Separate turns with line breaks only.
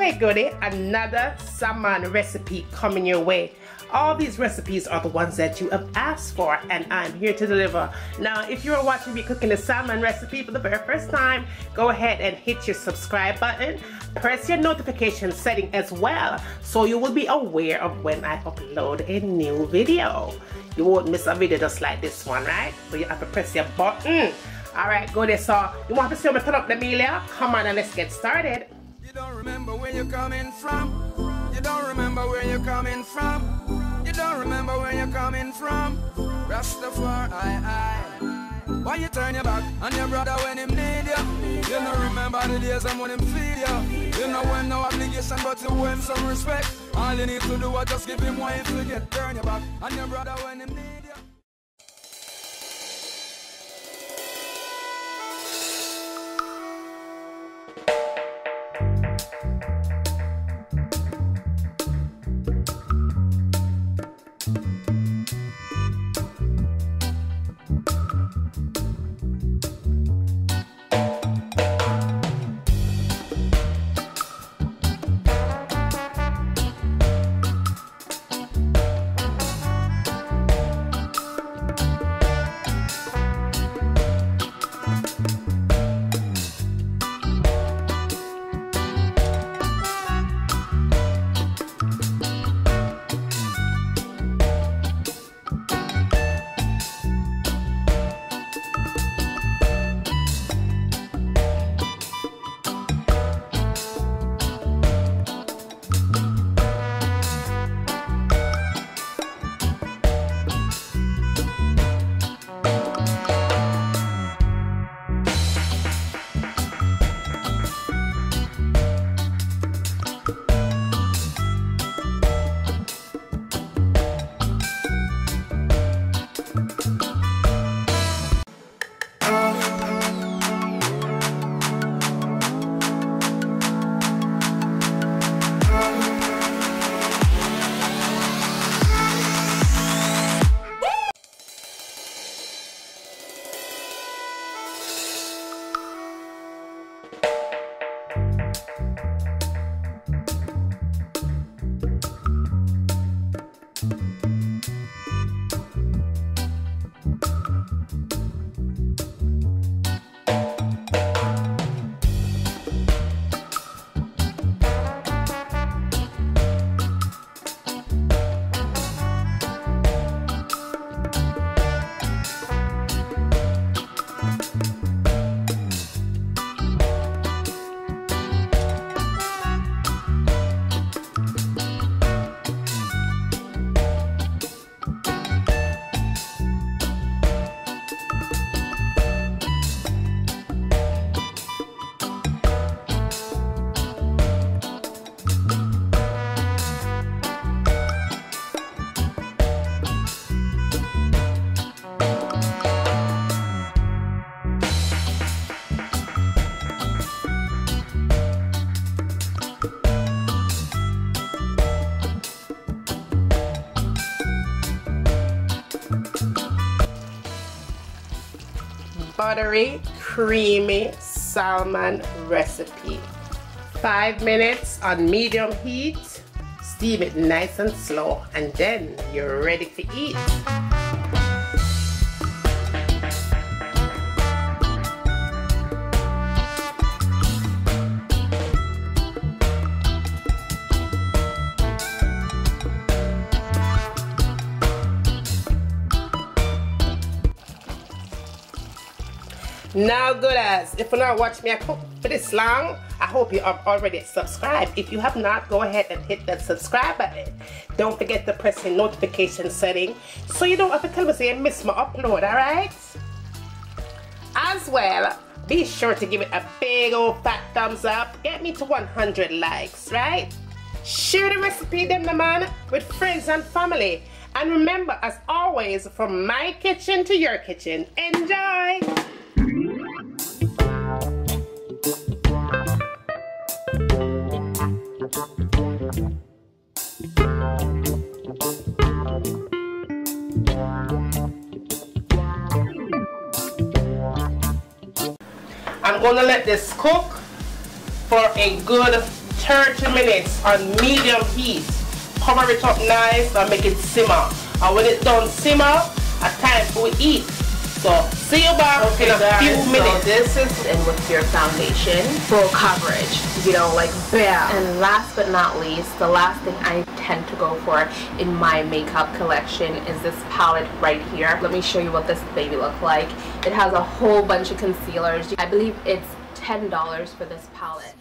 Okay, goodie, another salmon recipe coming your way. All these recipes are the ones that you have asked for, and I'm here to deliver. Now, if you're watching me cooking a salmon recipe for the very first time, go ahead and hit your subscribe button. Press your notification setting as well, so you will be aware of when I upload a new video. You won't miss a video just like this one, right? So you have to press your button. Alright, goodie, so you want to see me turn up the meal here? Come on and let's get started.
You don't remember where you're coming from. You don't remember where you're coming from. You don't remember where you're coming from. Rastafari, why you turn your back on your brother when him need you? You don't remember the days when him feed you. You know when no obligation but to win some respect. All you need to do is just give him what you forget. Turn your back on your brother when him need you.
Buttery, creamy salmon recipe. 5 minutes on medium heat. Steam it nice and slow, and then you're ready to eat. Now, gooders, if you not watch me cook for this long, I hope you have already subscribed. If you have not, go ahead and hit that subscribe button. Don't forget to press the notification setting so you don't have to tell me say you missed my upload, alright? As well, be sure to give it a big old fat thumbs up. Get me to 100 likes, right? Share the recipe then, my man, with friends and family. And remember, as always, from my kitchen to your kitchen, enjoy! I'm going to let this cook for a good 30 minutes on medium heat. Cover it up nice and make it simmer. And when it's done simmer, it's time for we eat. So see you back in a few minutes.
So this is in with your foundation, full coverage, you know, like bam. And last but not least, the last thing I tend to go for in my makeup collection is this palette right here. Let me show you what this baby looks like. It has a whole bunch of concealers. I believe it's $10 for this palette.